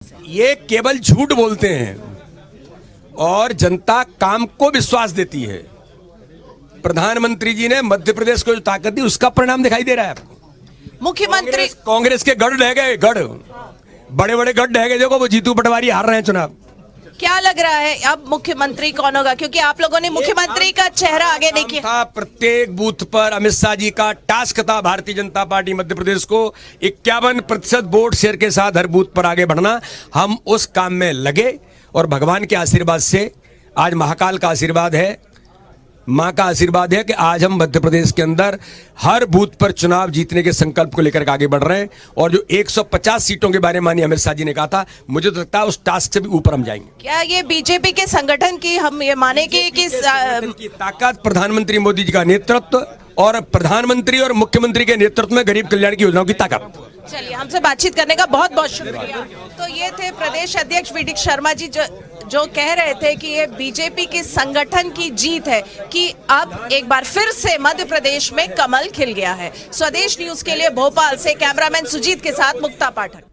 ये केवल झूठ बोलते हैं और जनता काम को विश्वास देती है। प्रधानमंत्री जी ने मध्य प्रदेश को जो ताकत दी उसका परिणाम दिखाई दे रहा है आपको। मुख्यमंत्री कांग्रेस के गढ़ ढह गए, गढ़ बड़े बड़े गढ़ ढह गए। देखो वो जीतू पटवारी हार रहे हैं चुनाव। क्या लग रहा है अब मुख्यमंत्री कौन होगा, क्योंकि आप लोगों ने मुख्यमंत्री का चेहरा आगे नहीं किया था। प्रत्येक बूथ पर अमित शाह जी का टास्क था भारतीय जनता पार्टी मध्य प्रदेश को 51% वोट शेयर के साथ हर बूथ पर आगे बढ़ना। हम उस काम में लगे और भगवान के आशीर्वाद से, आज महाकाल का आशीर्वाद है, मां का आशीर्वाद है कि आज हम मध्य प्रदेश के अंदर हर बूथ पर चुनाव जीतने के संकल्प को लेकर आगे बढ़ रहे हैं। और जो 150 सीटों के बारे में माननीय अमित शाह जी ने कहा था, मुझे तो लगता है उस टास्क से भी ऊपर हम जाएंगे। क्या ये बीजेपी के संगठन की हम ये माने कि ताकत, प्रधानमंत्री मोदी जी का नेतृत्व और प्रधानमंत्री और मुख्यमंत्री के नेतृत्व में गरीब कल्याण की योजनाओं की ताकत। चलिए, हमसे बातचीत करने का बहुत बहुत शुक्रिया। तो ये थे प्रदेश अध्यक्ष वी डी शर्मा जी जो कह रहे थे कि ये बीजेपी के संगठन की जीत है कि अब एक बार फिर से मध्य प्रदेश में कमल खिल गया है। स्वदेश न्यूज के लिए भोपाल से कैमरामैन सुजीत के साथ मुक्ता पाठक।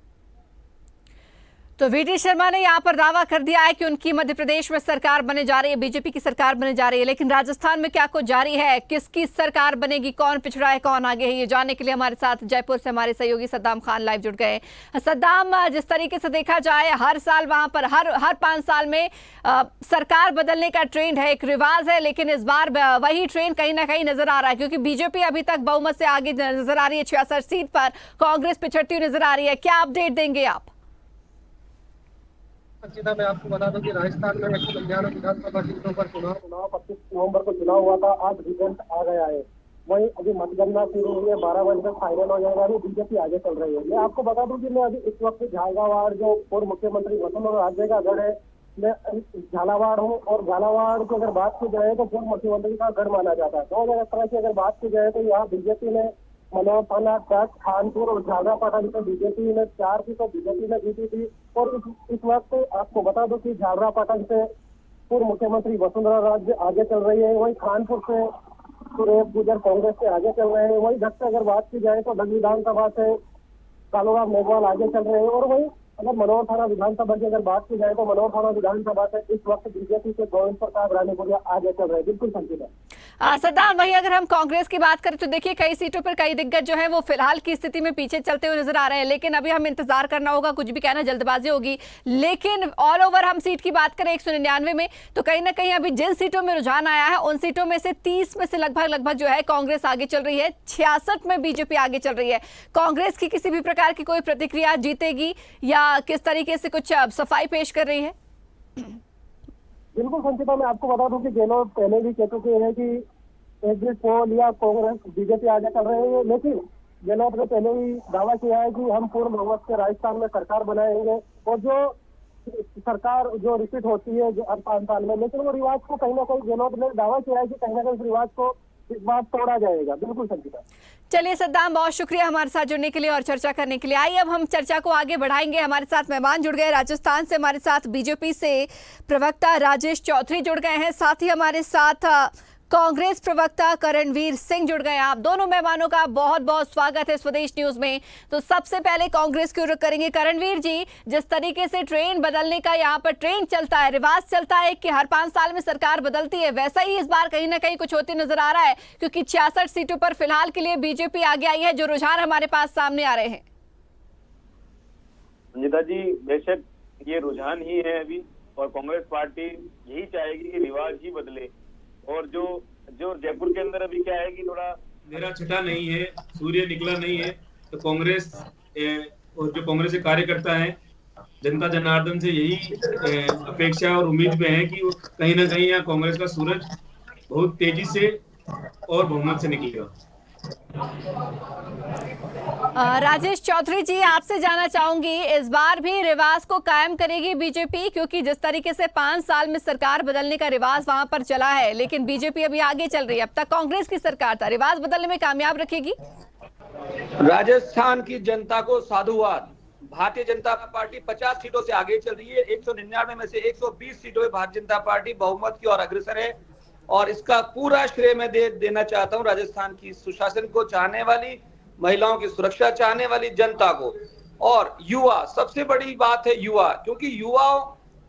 तो वी डी शर्मा ने यहाँ पर दावा कर दिया है कि उनकी मध्य प्रदेश में सरकार बने जा रही है, बीजेपी की सरकार बने जा रही है। लेकिन राजस्थान में क्या कुछ जारी है, किसकी सरकार बनेगी, कौन पिछड़ा है कौन आगे है, ये जानने के लिए हमारे साथ जयपुर से हमारे सहयोगी सद्दाम खान लाइव जुड़ गए। सद्दाम, जिस तरीके से देखा जाए हर साल वहां पर हर 5 साल में सरकार बदलने का ट्रेंड है, एक रिवाज है, लेकिन इस बार वही ट्रेंड कहीं ना कहीं नजर आ रहा है, क्योंकि बीजेपी अभी तक बहुमत से आगे नजर आ रही है 66 सीट पर, कांग्रेस पिछड़ती हुई नजर आ रही है। क्या अपडेट देंगे आप? सीधा मैं आपको बता दूं कि राजस्थान में 199 विधानसभा सीटों पर चुनाव 25 नवंबर को चुनाव हुआ था। आज रिजल्ट आ गया है। वहीं अभी मतगणना शुरू हुई है, 12 बजे तक फाइनल हो जाएगा। अभी बीजेपी आगे चल रही है। मैं आपको बता दूं कि मैं अभी इस वक्त झालावाड़, जो पूर्व मुख्यमंत्री वसुंधरा राजे का गढ़ है, मैं झालावाड़ हूँ। और झालावाड़ की अगर बात की जाए तो पूर्व मुख्यमंत्री का गढ़ माना जाता है। 2017 की अगर बात की जाए तो यहाँ बीजेपी ने मनोहर थाना, खानपुर और झालरापाटन से बीजेपी ने 4 सीटों बीजेपी ने जीती थी। और इस वक्त आपको बता दूं कि झालरापाटन से पूर्व मुख्यमंत्री वसुंधरा राजे आगे चल रही है। वहीं खानपुर से सुरेश गुर्जर कांग्रेस से आगे चल रहे हैं। वहीं ढक से अगर बात की जाए तो ढक विधानसभा से कालूराम मेघवाल आगे चल रहे हैं। और वहीं अगर मनोहर थाना विधानसभा की अगर बात की जाए तो मनोहर थाना विधानसभा से इस वक्त बीजेपी के गोविंद प्रताप रानीपुरिया आगे चल रहे हैं। बिल्कुल संकीर्ण सद्दाम, वही अगर हम कांग्रेस की बात करें तो देखिए कई सीटों पर कई दिग्गज जो है वो फिलहाल की स्थिति में पीछे चलते हुए नजर आ रहे हैं। लेकिन अभी हम इंतजार करना होगा, कुछ भी कहना जल्दबाजी होगी। लेकिन ऑल ओवर हम सीट की बात करें 199 में, तो कहीं ना कहीं अभी जिन सीटों में रुझान आया है उन सीटों में से 30 में से लगभग जो है कांग्रेस आगे चल रही है, 66 में बीजेपी आगे चल रही है। कांग्रेस की किसी भी प्रकार की कोई प्रतिक्रिया, जीतेगी या किस तरीके से कुछ सफाई पेश कर रही है? बिल्कुल संचिता, मैं आपको बता दूं कि गहलोत पहले भी कह चुके हैं कि एग्जिट पोल या कांग्रेस बीजेपी आगे चल रहे हैं। लेकिन गहलोत ने पहले ही दावा किया है कि हम पूर्ण बहुमत से राजस्थान में सरकार बनाएंगे। और जो सरकार जो रिपीट होती है हर 5 साल में, लेकिन वो रिवाज को कहीं ना कहीं गहलोत ने दावा किया है कि कहीं ना कहीं रिवाज को इस बार तोड़ा जाएगा। बिल्कुल संचिता। चलिए सद्दाम, बहुत शुक्रिया हमारे साथ जुड़ने के लिए और चर्चा करने के लिए। आइए अब हम चर्चा को आगे बढ़ाएंगे। हमारे साथ मेहमान जुड़ गए राजस्थान से, हमारे साथ बीजेपी से प्रवक्ता राजेश चौधरी जुड़ गए हैं, साथ ही हमारे साथ कांग्रेस प्रवक्ता करणवीर सिंह जुड़ गए हैं। आप दोनों मेहमानों का बहुत बहुत स्वागत है स्वदेश न्यूज में। तो सबसे पहले कांग्रेस की रुख करेंगे। करणवीर जी, जिस तरीके से ट्रेंड बदलने का यहाँ पर ट्रेंड चलता है, रिवाज चलता है कि हर 5 साल में सरकार बदलती है, वैसा ही इस बार कहीं ना कहीं कुछ होते नजर आ रहा है, क्योंकि 66 सीटों पर फिलहाल के लिए बीजेपी आगे आई है, जो रुझान हमारे पास सामने आ रहे हैं। संजीता जी, बेशक ये रुझान ही है अभी, और कांग्रेस पार्टी यही चाहेगी कि रिवाज ही बदले। और जो जयपुर के अंदर अभी क्या है कि थोड़ा अंधेरा छटा नहीं है, सूर्य निकला नहीं है, तो कांग्रेस और जो कांग्रेस के कार्यकर्ता हैं, जनता जनार्दन से यही अपेक्षा और उम्मीद में है कि वो कहीं ना कहीं यहाँ कांग्रेस का सूरज बहुत तेजी से और बहुमत से निकलेगा। राजेश चौधरी जी, आपसे जानना चाहूंगी, इस बार भी रिवाज को कायम करेगी बीजेपी? क्योंकि जिस तरीके से 5 साल में सरकार बदलने का रिवाज वहां पर चला है, लेकिन बीजेपी अभी आगे चल रही है। अब तक कांग्रेस की सरकार था, रिवाज बदलने में कामयाब रखेगी? राजस्थान की जनता को साधुवाद। भारतीय जनता पार्टी 50 सीटों से आगे चल रही है। 199 में से 120 सीटों में भारतीय जनता पार्टी बहुमत की ओर अग्रसर है। और इसका पूरा श्रेय मैं देना चाहता हूं राजस्थान की सुशासन को चाहने वाली, महिलाओं की सुरक्षा चाहने वाली जनता को। और युवा, सबसे बड़ी बात है युवा, क्योंकि युवाओं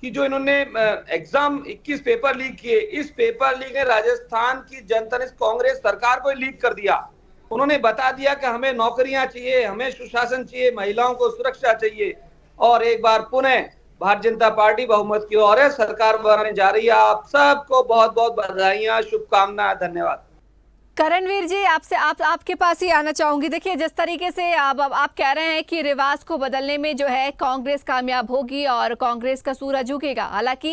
की जो इन्होंने एग्जाम 21 पेपर लीक किए, इस पेपर लीक ने राजस्थान की जनता ने कांग्रेस सरकार को लीक कर दिया। उन्होंने बता दिया कि हमें नौकरियां चाहिए, हमें सुशासन चाहिए, महिलाओं को सुरक्षा चाहिए, और एक बार पुनः भारतीय जनता पार्टी बहुमत की ओर है, सरकार बनाने जा रही है। आप सबको बहुत बहुत बधाइयां, शुभकामनाएं, धन्यवाद। करणवीर जी, आपके पास ही आना चाहूंगी। देखिए, जिस तरीके से आप कह रहे हैं कि रिवाज को बदलने में जो है कांग्रेस कामयाब होगी और कांग्रेस का सूरज झुकेगा, हालांकि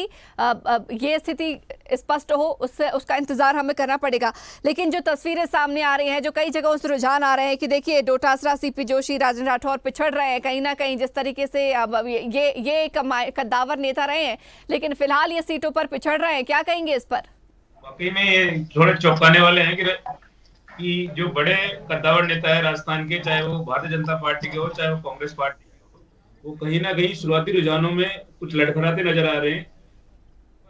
ये स्थिति स्पष्ट हो उसका इंतजार हमें करना पड़ेगा। लेकिन जो तस्वीरें सामने आ रही हैं, जो कई जगहों से रुझान आ रहे हैं कि देखिए डोटासरा, सीपी जोशी, राजेंद्र राठौर पिछड़ रहे हैं कहीं ना कहीं, जिस तरीके से ये एक कद्दावर नेता रहे हैं, लेकिन फिलहाल ये सीटों पर पिछड़ रहे हैं। क्या कहेंगे इस पर? वाकई में ये थोड़े चौंकाने वाले हैं कि जो बड़े कद्दावर नेता है राजस्थान के, चाहे वो भारतीय जनता पार्टी के हो चाहे वो कांग्रेस पार्टी के हो, वो कहीं ना कहीं शुरुआती रुझानों में कुछ लड़खड़ाते नजर आ रहे हैं।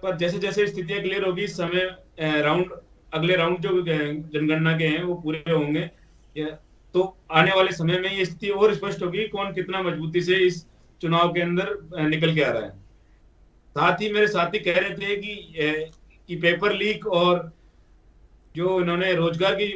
पर जैसे जैसे स्थितियां क्लियर होगी, समय अगले राउंड जो जनगणना के हैं वो पूरे होंगे, तो आने वाले समय में ये स्थिति और स्पष्ट होगी कौन कितना मजबूती से इस चुनाव के अंदर निकल के आ रहा है। साथ ही मेरे साथी कह रहे थे कि पेपर लीक और जो इन्होंने रोजगार की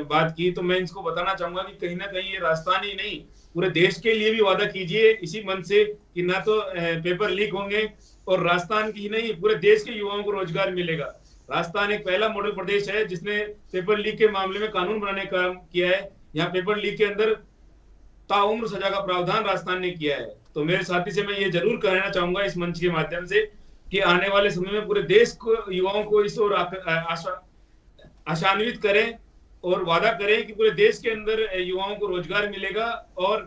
बात की, तो मैं इसको बताना चाहूंगा कि कहीं ना कहीं ये राजस्थान ही नहीं, पूरे देश के लिए भी वादा कीजिए इसी मन से कि ना तो पेपर लीक होंगे और राजस्थान की ही नहीं पूरे देश के युवाओं को रोजगार मिलेगा। राजस्थान एक पहला मॉडल प्रदेश है जिसने पेपर लीक के मामले में कानून बनाने का काम किया है। यहाँ पेपर लीक के अंदर ताउम्र सजा का प्रावधान राजस्थान ने किया है। तो मेरे साथी से मैं ये जरूर कहना चाहूंगा इस मंच के माध्यम से कि आने वाले समय में पूरे देश को, युवाओं को इस ओर आशान्वित करें और वादा करें कि पूरे देश के अंदर युवाओं को रोजगार मिलेगा और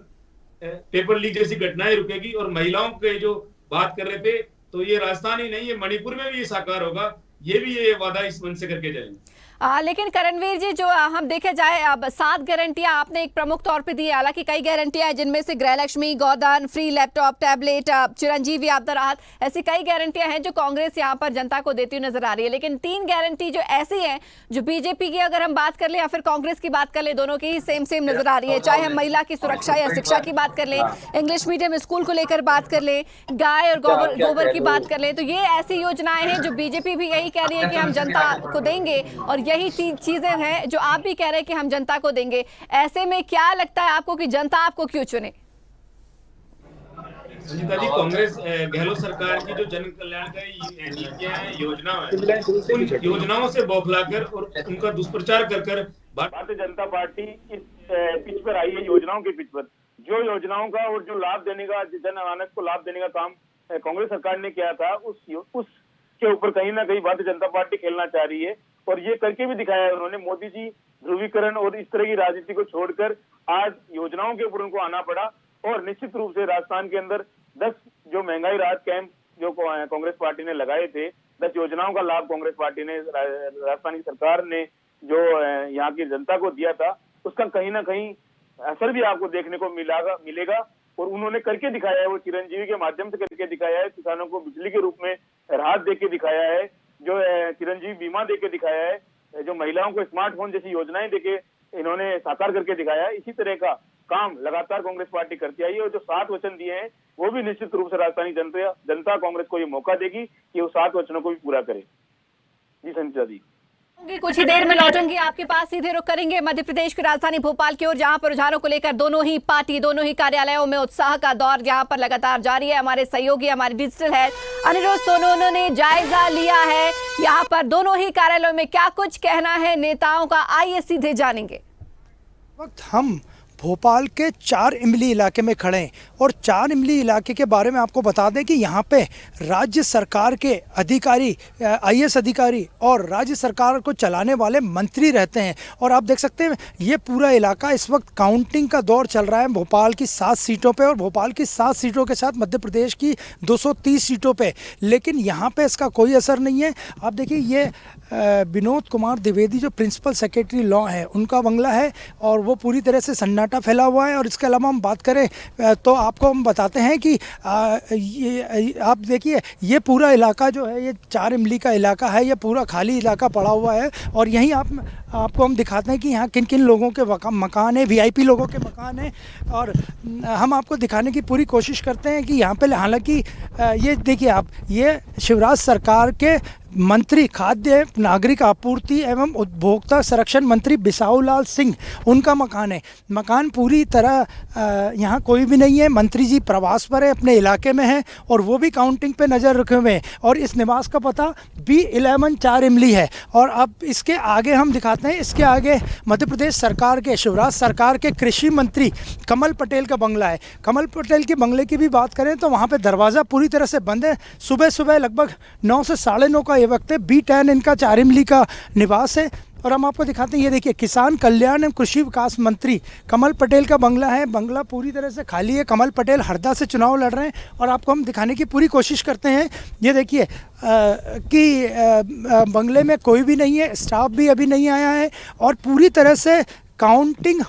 पेपर लीक जैसी घटनाएं रुकेगी। और महिलाओं के जो बात कर रहे थे, तो ये राजस्थान ही नहीं है, मणिपुर में भी ये साकार होगा, ये भी ये वादा इस मंच से करके जाएंगे। लेकिन करणवीर जी, जो हम देखे जाए, अब 7 गारंटियां आपने एक प्रमुख तौर पे दी है। हालांकि कई गारंटियां हैं जिनमें से गृहलक्ष्मी, गोदान, फ्री लैपटॉप, टैबलेट, चिरंजीवी आपदा राहत, ऐसी कई गारंटियां हैं जो कांग्रेस यहां पर जनता को देती हुई नजर आ रही है। लेकिन 3 गारंटी जो ऐसी हैं जो बीजेपी की अगर हम बात कर लें या फिर कांग्रेस की बात कर लें, दोनों की ही सेम नजर आ रही है। चाहे हम महिला की सुरक्षा या शिक्षा की बात कर लें, इंग्लिश मीडियम स्कूल को लेकर बात कर लें, गाय और गोबर की बात कर लें, तो ये ऐसी योजनाएं हैं जो बीजेपी भी यही कह रही है कि हम जनता को देंगे, और यही 3 चीजें हैं जो आप भी कह रहे हैं कि हम जनता को देंगे। ऐसे में क्या लगता है आपको कि जनता आपको क्यों चुने? सुनीता जी, कांग्रेस गहलोत सरकार की जो जन कल्याणकारी नीतियां हैं, योजनाएं, उन योजनाओं से बौखलाकर और उनका दुष्प्रचार कर भारतीय जनता पार्टी इस पिच पर आई है, योजनाओं के पिच पर। जो योजनाओं का और जो लाभ देने का, जनमानस को लाभ देने का काम कांग्रेस सरकार ने किया था, उसके ऊपर कहीं ना कहीं भारतीय जनता पार्टी खेलना चाह रही है, और ये करके भी दिखाया है उन्होंने। मोदी जी ध्रुवीकरण और इस तरह की राजनीति को छोड़कर आज योजनाओं के ऊपर उनको आना पड़ा, और निश्चित रूप से राजस्थान के अंदर 10 जो महंगाई राहत कैंप जो कांग्रेस पार्टी ने लगाए थे, 10 योजनाओं का लाभ कांग्रेस पार्टी ने, राजस्थान की सरकार ने जो यहाँ की जनता को दिया था, उसका कहीं ना कहीं असर भी आपको देखने को मिलेगा। और उन्होंने करके दिखाया है, वो चिरंजीवी के माध्यम से करके दिखाया है, किसानों को बिजली के रूप में राहत दे के दिखाया है, जो चिरंजीवी बीमा देके दिखाया है, जो महिलाओं को स्मार्टफोन जैसी योजनाएं देके इन्होंने साकार करके दिखाया है। इसी तरह का काम लगातार कांग्रेस पार्टी करती आई है, और जो 7 वचन दिए हैं वो भी निश्चित रूप से राजस्थानी जनता कांग्रेस को ये मौका देगी कि वो 7 वचनों को भी पूरा करे। जी संचिता जी, कुछ ही देर में लौटूंगी आपके पास, सीधे रुख करेंगे मध्य प्रदेश की राजधानी भोपाल की ओर, जहां पर रुझानों को लेकर दोनों ही पार्टी, दोनों ही कार्यालयों में उत्साह का दौर यहां पर लगातार जारी है। हमारे सहयोगी, हमारे डिजिटल हेड अनिरुद्ध सोनोने ने जायजा लिया है यहां पर दोनों ही कार्यालयों में क्या कुछ कहना है नेताओं का, आइए सीधे जानेंगे। वक्त हम भोपाल के 4 इमली इलाके में खड़े हैं, और 4 इमली इलाके के बारे में आपको बता दें कि यहाँ पे राज्य सरकार के अधिकारी, IAS अधिकारी और राज्य सरकार को चलाने वाले मंत्री रहते हैं। और आप देख सकते हैं ये पूरा इलाका इस वक्त काउंटिंग का दौर चल रहा है भोपाल की 7 सीटों पे, और भोपाल की 7 सीटों के साथ मध्य प्रदेश की 230 सीटों पे। लेकिन यहाँ पे इसका कोई असर नहीं है। आप देखिए, ये विनोद कुमार द्विवेदी जो प्रिंसिपल सेक्रेटरी लॉ है, उनका बंगला है, और वो पूरी तरह से सन्नाटा फैला हुआ है। और इसके अलावा हम बात करें तो आपको हम बताते हैं कि ये आप देखिए, ये पूरा इलाका जो है, ये 4 इमली का इलाका है, ये पूरा खाली इलाका पड़ा हुआ है। और यहीं आप आपको हम दिखाते हैं कि यहाँ किन किन लोगों के मकान है, वीआईपी लोगों के मकान हैं, और हम आपको दिखाने की पूरी कोशिश करते हैं कि यहाँ पे हालांकि ये देखिए आप, ये शिवराज सरकार के मंत्री खाद्य नागरिक आपूर्ति एवं उपभोक्ता संरक्षण मंत्री बिसाऊलाल सिंह, उनका मकान है। मकान पूरी तरह यहाँ कोई भी नहीं है। मंत्री जी प्रवास पर है, अपने इलाके में है, और वो भी काउंटिंग पे नज़र रखे हुए हैं। और इस निवास का पता B11 4 इमली है। और अब इसके आगे हम दिखाते हैं, इसके आगे मध्य प्रदेश सरकार के, शिवराज सरकार के कृषि मंत्री कमल पटेल का बंगला है। कमल पटेल के बंगले की भी बात करें तो वहाँ पर दरवाज़ा पूरी तरह से बंद है। सुबह सुबह लगभग 9 से 9:30 का वक्त है। B10 इनका 4 इमली का निवास है। और हम आपको दिखाते हैं, ये देखिए किसान कल्याण एवं कृषि विकास मंत्री कमल पटेल का बंगला है। बंगला पूरी तरह से खाली है। कमल पटेल हरदा से चुनाव लड़ रहे हैं और आपको हम दिखाने की पूरी कोशिश करते हैं। ये देखिए कि बंगले में कोई भी नहीं है, स्टाफ भी अभी नहीं आया है, और पूरी तरह से काउंटिंग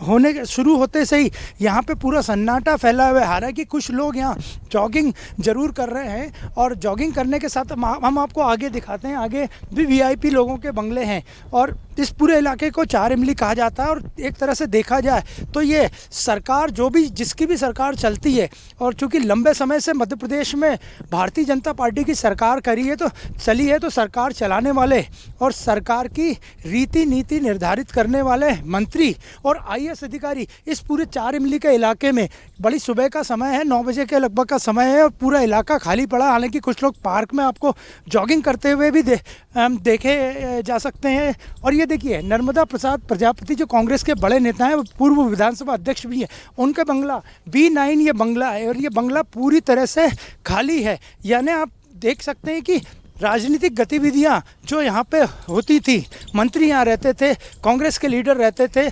होने शुरू होते से ही यहाँ पे पूरा सन्नाटा फैला हुआ है। हालांकि कुछ लोग यहाँ जॉगिंग ज़रूर कर रहे हैं, और जॉगिंग करने के साथ हम आपको आगे दिखाते हैं। आगे भी वीआईपी लोगों के बंगले हैं, और इस पूरे इलाके को 4 इमली कहा जाता है। और एक तरह से देखा जाए तो ये सरकार जिसकी भी सरकार चलती है, और चूँकि लंबे समय से मध्य प्रदेश में भारतीय जनता पार्टी की सरकार चली है, तो सरकार चलाने वाले और सरकार की रीति नीति निर्धारित करने वाले मंत्री और IAS अधिकारी इस पूरे 4 इमली के इलाके में, बड़ी सुबह का समय है, 9 बजे के लगभग का समय है, और पूरा इलाका खाली पड़ा। हालांकि कुछ लोग पार्क में आपको जॉगिंग करते हुए भी देखे जा सकते हैं। और ये देखिए नर्मदा प्रसाद प्रजापति जो कांग्रेस के बड़े नेता हैं, पूर्व विधानसभा अध्यक्ष भी हैं, उनका बंगला B9 ये बंगला है, और ये बंगला पूरी तरह से खाली है। यानी आप देख सकते हैं कि राजनीतिक गतिविधियां जो यहाँ पे होती थी, मंत्री यहाँ रहते थे, कांग्रेस के लीडर रहते थे,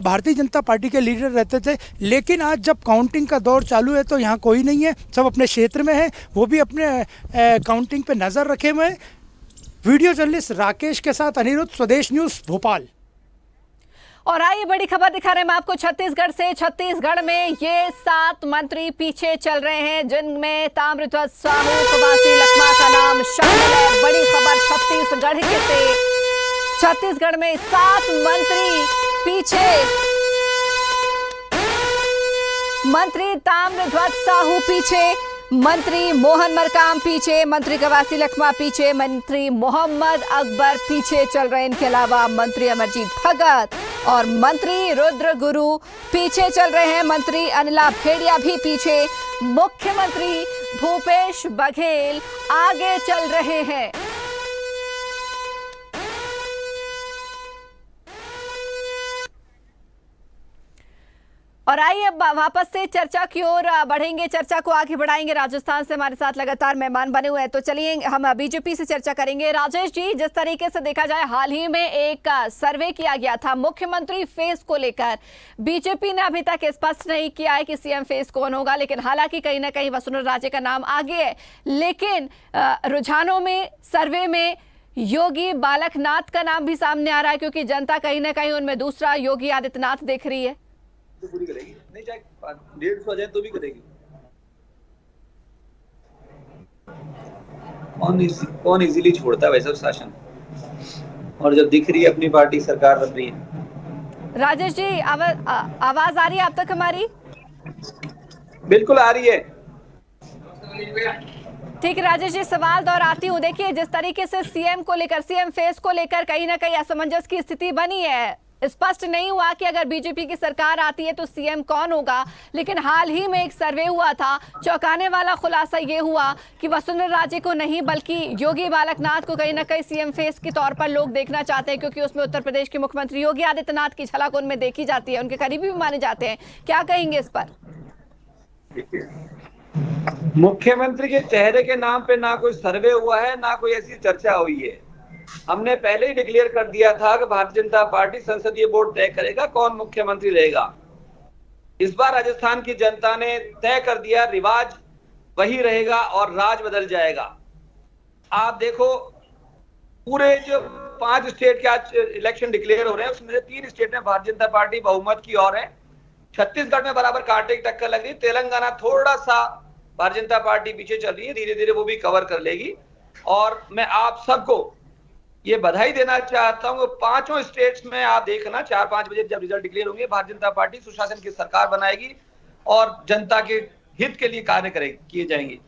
भारतीय जनता पार्टी के लीडर रहते थे, लेकिन आज जब काउंटिंग का दौर चालू है तो यहाँ कोई नहीं है। सब अपने क्षेत्र में है, वो भी अपने काउंटिंग पे नज़र रखे हुए हैं। वीडियो जर्नलिस्ट राकेश के साथ अनिरुद्ध, स्वदेश न्यूज़, भोपाल। और आइए बड़ी खबर दिखा रहे हैं मैं आपको छत्तीसगढ़ से। छत्तीसगढ़ में ये 7 मंत्री पीछे चल रहे हैं, जिनमें ताम्रध्वज साहू, कवासी लखमा का नाम शामिल है। बड़ी खबर छत्तीसगढ़ के से। छत्तीसगढ़ में 7 मंत्री पीछे, मंत्री ताम्रध्वज साहू पीछे, मंत्री मोहन मरकाम पीछे, मंत्री कवासी लखमा पीछे, मंत्री मोहम्मद अकबर पीछे चल रहे हैं। इनके अलावा मंत्री अमरजीत भगत और मंत्री रुद्र गुरु पीछे चल रहे हैं। मंत्री अनिला भेड़िया भी पीछे। मुख्यमंत्री भूपेश बघेल आगे चल रहे हैं। और आइए अब वापस से चर्चा की ओर बढ़ेंगे, चर्चा को आगे बढ़ाएंगे। राजस्थान से हमारे साथ लगातार मेहमान बने हुए हैं, तो चलिए हम बीजेपी से चर्चा करेंगे। राजेश जी, जिस तरीके से देखा जाए, हाल ही में एक सर्वे किया गया था मुख्यमंत्री फेस को लेकर। बीजेपी ने अभी तक स्पष्ट नहीं किया है कि सीएम फेस कौन होगा, लेकिन हालांकि कहीं ना कहीं वसुंधरा राजे का नाम आगे है। लेकिन रुझानों में, सर्वे में योगी बालकनाथ का नाम भी सामने आ रहा है, क्योंकि जनता कहीं ना कहीं उनमें दूसरा योगी आदित्यनाथ देख रही है। तो पूरी करेगी, नहीं चाहे 150 आ जाए तो भी करेगी। कौन इजीली छोड़ता है वैसा शासन, और जब दिख रही है अपनी पार्टी सरकार बन रही है। राजेश जी, आवाज आ रही है आप तक हमारी? बिल्कुल आ रही है। ठीक है राजेश जी, सवाल दोहराती हूँ। देखिए, जिस तरीके से सीएम को लेकर, सीएम फेस को लेकर कहीं ना कहीं असमंजस की स्थिति बनी है, स्पष्ट नहीं हुआ कि अगर बीजेपी की सरकार आती है तो सीएम कौन होगा। लेकिन हाल ही में एक सर्वे हुआ था, चौंकाने वाला खुलासा ये हुआ कि वसुंधरा राजे को नहीं बल्कि योगी बालकनाथ को कहीं ना कहीं सीएम फेस के तौर पर लोग देखना चाहते हैं, क्योंकि उसमें उत्तर प्रदेश के मुख्यमंत्री योगी आदित्यनाथ की झलक उनमें देखी जाती है, उनके करीबी भी माने जाते हैं। क्या कहेंगे इस पर? मुख्यमंत्री के चेहरे के नाम पे ना कोई सर्वे हुआ है, ना कोई ऐसी चर्चा हुई है। हमने पहले ही डिक्लेयर कर दिया था कि भारतीय जनता पार्टी संसदीय बोर्ड तय करेगा कौन मुख्यमंत्री रहेगा। इस बार राजस्थान की जनता ने तय कर दिया, रिवाज वही रहेगा और राज बदल जाएगा। आप देखो, पूरे जो 5 स्टेट के आज इलेक्शन डिक्लेयर हो रहे हैं, उसमें से 3 स्टेट में भारतीय जनता पार्टी बहुमत की ओर है। छत्तीसगढ़ में बराबर कांटे की टक्कर लग रही है। तेलंगाना थोड़ा सा भारतीय जनता पार्टी पीछे चल रही है, धीरे धीरे वो भी कवर कर लेगी। और मैं आप सबको ये बधाई देना चाहता हूँ। पांचों स्टेट्स में आप देखना 4-5 बजे जब रिजल्ट डिक्लेयर होंगे, भारतीय जनता पार्टी सुशासन की सरकार बनाएगी और जनता के हित के लिए कार्य किए जाएंगे।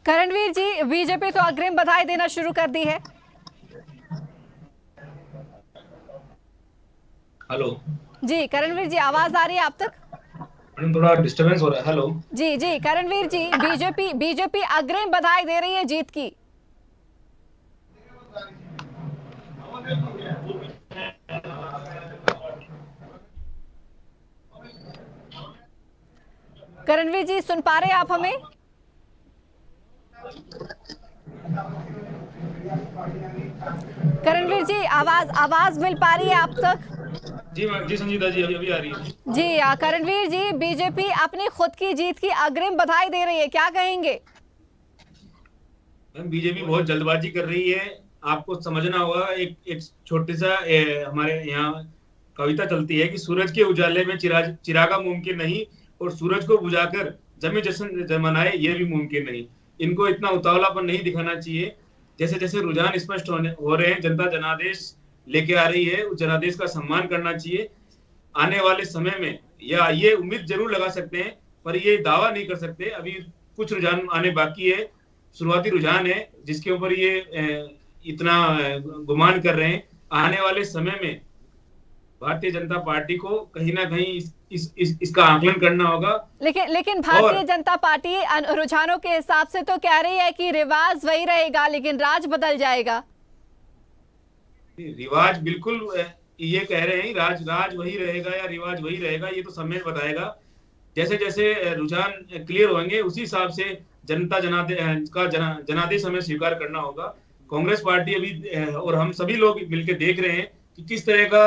करणवीर जी, बीजेपी तो अग्रिम बधाई देना शुरू कर दी है। हेलो जी करणवीर जी, आवाज आ रही है आप तक? मैडम थोड़ा डिस्टरबेंस हो रहा है। हेलो जी जी करणवीर जी, बीजेपी अग्रिम बधाई दे रही है जीत की। करणवीर जी, सुन पा रहे हैं आप हमें? करणवीर जी, आवाज मिल पा रही है आप तक? जी संजीता जी, अभी आ रही है। जी करणवीर जी, बीजेपी अपनी खुद की जीत की अग्रिम बधाई दे रही है, क्या कहेंगे? बीजेपी बहुत जल्दबाजी कर रही है। आपको समझना होगा, एक छोटे सा हमारे यहाँ कविता चलती है कि सूरज के उजाले में चिरागा मुमकिन नहीं, और सूरज को बुझाकर जमे जश्न मनाए ये भी मुमकिन नहीं। इनको इतना उतावलापन नहीं दिखाना चाहिए। जैसे जैसे रुझान स्पष्ट हो रहे हैं, जनता जनादेश लेके आ रही है, उस जनादेश का सम्मान करना चाहिए। आने वाले समय में या ये उम्मीद जरूर लगा सकते हैं, पर ये दावा नहीं कर सकते। अभी कुछ रुझान आने बाकी है, शुरुआती रुझान है जिसके ऊपर ये इतना गुमान कर रहे हैं। आने वाले समय में भारतीय जनता पार्टी को कहीं ना कहीं इसका आकलन करना होगा। लेकिन भारतीय जनता पार्टी रुझानों के हिसाब से तो कह रही है कि रिवाज वही रहेगा, लेकिन राज बदल जाएगा। रिवाज बिल्कुल ये कह रहे हैं, राज वही रहेगा या रिवाज वही रहेगा, ये तो समय बताएगा। जैसे जैसे रुझान क्लियर होंगे उसी हिसाब से जनता जनादेश हमें स्वीकार करना होगा। कांग्रेस पार्टी अभी और हम सभी लोग मिलकर देख रहे हैं कि किस तरह का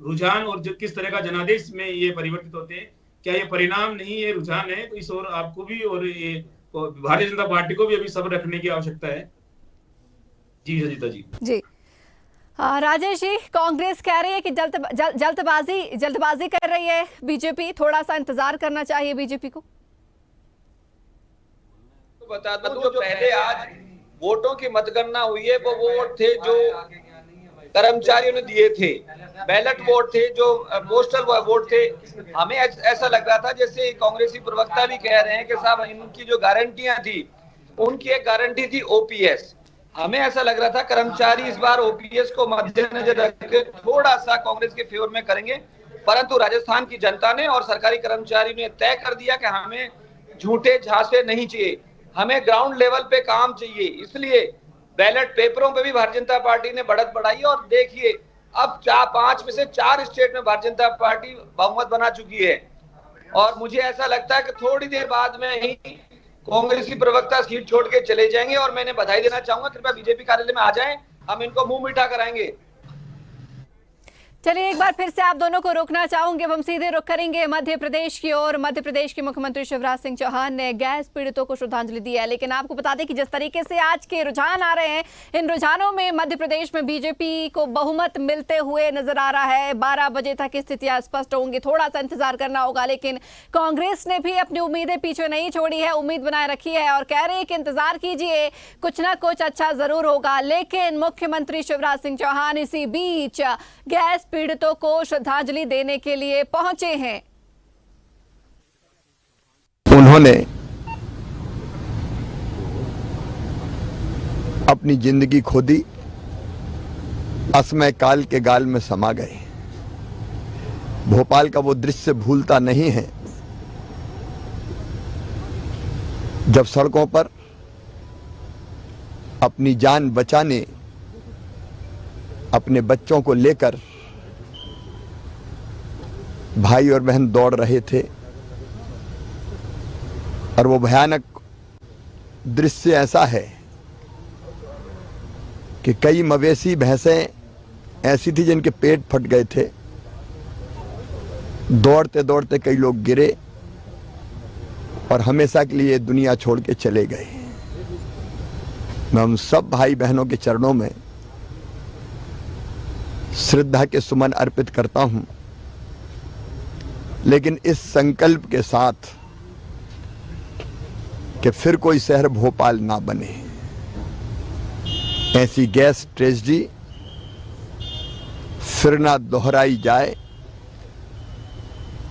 रुझान और किस तरह का जनादेश में ये परिवर्तित होते हैं। क्या ये परिणाम नहीं, ये रुझान है? तो इस और आपको भी और ये भारतीय जनता पार्टी को भी अभी सब्र रखने की आवश्यकता है। जी संजीता जी। राजेश जी, कांग्रेस कह रही है कि जल्दबाजी कर रही है बीजेपी, थोड़ा सा इंतजार करना चाहिए बीजेपी को। तो बता दूं, जो पहले आज वोटों की मतगणना हुई है वो वोट थे जो कर्मचारियों ने दिए थे, बैलेट वोट थे, जो पोस्टल वोट थे। हमें ऐसा लग रहा था जैसे कांग्रेसी प्रवक्ता भी कह रहे हैं कि साहब इनकी जो गारंटियां थी, उनकी एक गारंटी थी ओपीएस। हमें ऐसा लग रहा था कर्मचारी इस बार ओपीएस को मद्देनजर रखकर थोड़ा सा कांग्रेस के फेवर में करेंगे, परंतु राजस्थान की जनता ने और सरकारी कर्मचारी ने तय कर दिया कि हमें झूठे झांसे नहीं चाहिए, हमें ग्राउंड लेवल पे काम चाहिए। इसलिए बैलेट पेपरों पे भी भारतीय जनता पार्टी ने बढ़त बढ़ाई और देखिए अब 5 में से 4 स्टेट में भारतीय जनता पार्टी बहुमत बना चुकी है। और मुझे ऐसा लगता है कि थोड़ी देर बाद में ही कांग्रेसी प्रवक्ता सीट छोड़ के चले जाएंगे और मैंने बधाई देना चाहूंगा, कृपया बीजेपी कार्यालय में आ जाएं, हम इनको मुंह मीठा कराएंगे। चलिए, एक बार फिर से आप दोनों को रोकना चाहूंगे। अब हम सीधे रुख करेंगे मध्य प्रदेश की ओर। मध्य प्रदेश के मुख्यमंत्री शिवराज सिंह चौहान ने गैस पीड़ितों को श्रद्धांजलि दी है। लेकिन आपको बता दें कि जिस तरीके से आज के रुझान आ रहे हैं, इन रुझानों में मध्य प्रदेश में बीजेपी को बहुमत मिलते हुए नजर आ रहा है। 12 बजे तक स्थितियां स्पष्ट होंगी, थोड़ा सा इंतजार करना होगा। लेकिन कांग्रेस ने भी अपनी उम्मीदें पीछे नहीं छोड़ी है, उम्मीद बनाए रखी है और कह रही है कि इंतजार कीजिए, कुछ ना कुछ अच्छा जरूर होगा। लेकिन मुख्यमंत्री शिवराज सिंह चौहान इसी बीच गैस पीड़ितों को श्रद्धांजलि देने के लिए पहुंचे हैं। उन्होंने अपनी जिंदगी खो दी, असमय काल के गाल में समा गए। भोपाल का वो दृश्य भूलता नहीं है जब सड़कों पर अपनी जान बचाने अपने बच्चों को लेकर भाई और बहन दौड़ रहे थे और वो भयानक दृश्य ऐसा है कि कई मवेशी भैंसें ऐसी थी जिनके पेट फट गए थे। दौड़ते दौड़ते कई लोग गिरे और हमेशा के लिए दुनिया छोड़ के चले गए। मैं उन सब भाई बहनों के चरणों में श्रद्धा के सुमन अर्पित करता हूं, लेकिन इस संकल्प के साथ कि फिर कोई शहर भोपाल ना बने। ऐसी गैस ट्रेजेडी फिर ना दोहराई जाए,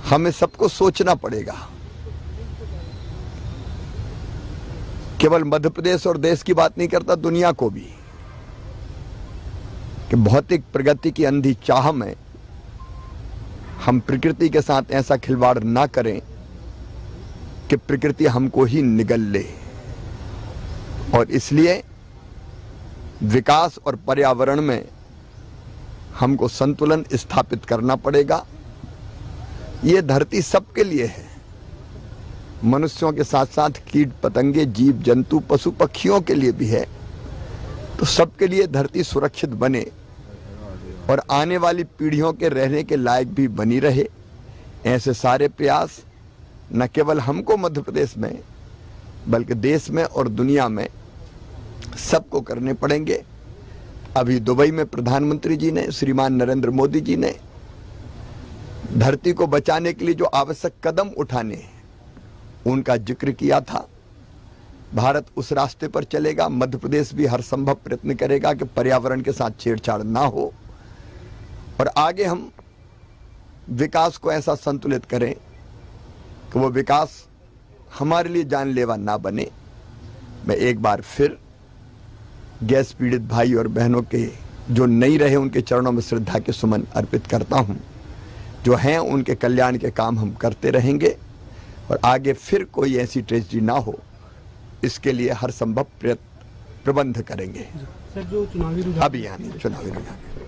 हमें सबको सोचना पड़ेगा। केवल मध्य प्रदेश और देश की बात नहीं करता, दुनिया को भी, कि भौतिक प्रगति की अंधी चाह में हम प्रकृति के साथ ऐसा खिलवाड़ ना करें कि प्रकृति हमको ही निगल ले। और इसलिए विकास और पर्यावरण में हमको संतुलन स्थापित करना पड़ेगा। ये धरती सबके लिए है, मनुष्यों के साथ साथ कीट पतंगे, जीव जंतु, पशु पक्षियों के लिए भी है। तो सबके लिए धरती सुरक्षित बने और आने वाली पीढ़ियों के रहने के लायक भी बनी रहे, ऐसे सारे प्रयास न केवल हमको मध्य प्रदेश में बल्कि देश में और दुनिया में सबको करने पड़ेंगे। अभी दुबई में प्रधानमंत्री जी ने, श्रीमान नरेंद्र मोदी जी ने धरती को बचाने के लिए जो आवश्यक कदम उठाने उनका जिक्र किया था। भारत उस रास्ते पर चलेगा। मध्य प्रदेश भी हर संभव प्रयत्न करेगा कि पर्यावरण के साथ छेड़छाड़ ना हो और आगे हम विकास को ऐसा संतुलित करें कि वो विकास हमारे लिए जानलेवा ना बने। मैं एक बार फिर गैस पीड़ित भाई और बहनों के जो नहीं रहे उनके चरणों में श्रद्धा के सुमन अर्पित करता हूं। जो हैं उनके कल्याण के काम हम करते रहेंगे और आगे फिर कोई ऐसी ट्रेजेडी ना हो, इसके लिए हर संभव प्रबंध करेंगे। अभियान चुनावी रुझान।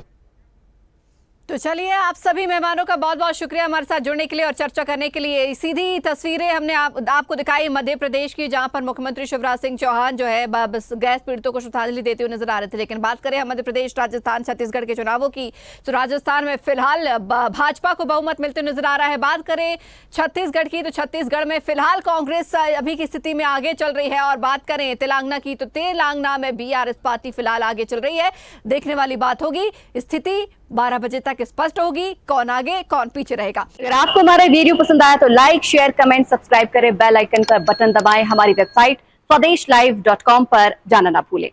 तो चलिए, आप सभी मेहमानों का बहुत बहुत शुक्रिया हमारे साथ जुड़ने के लिए और चर्चा करने के लिए। सीधी तस्वीरें हमने आपको दिखाई मध्य प्रदेश की, जहां पर मुख्यमंत्री शिवराज सिंह चौहान जो है बस गैस पीड़ितों को श्रद्धांजलि देते हुए नजर आ रहे थे। लेकिन बात करें हम मध्य प्रदेश, राजस्थान, छत्तीसगढ़ के चुनावों की, तो राजस्थान में फिलहाल भाजपा को बहुमत मिलते नजर आ रहा है। बात करें छत्तीसगढ़ की, तो छत्तीसगढ़ में फिलहाल कांग्रेस अभी की स्थिति में आगे चल रही है। और बात करें तेलंगाना की, तो तेलंगाना में BRS पार्टी फिलहाल आगे चल रही है। देखने वाली बात होगी, स्थिति 12 बजे तक स्पष्ट होगी, कौन आगे कौन पीछे रहेगा। अगर आपको हमारा वीडियो पसंद आया तो लाइक, शेयर, कमेंट, सब्सक्राइब करें, बेल आइकन का बटन दबाएं। हमारी वेबसाइट swadesh live.com पर जाना ना भूलें।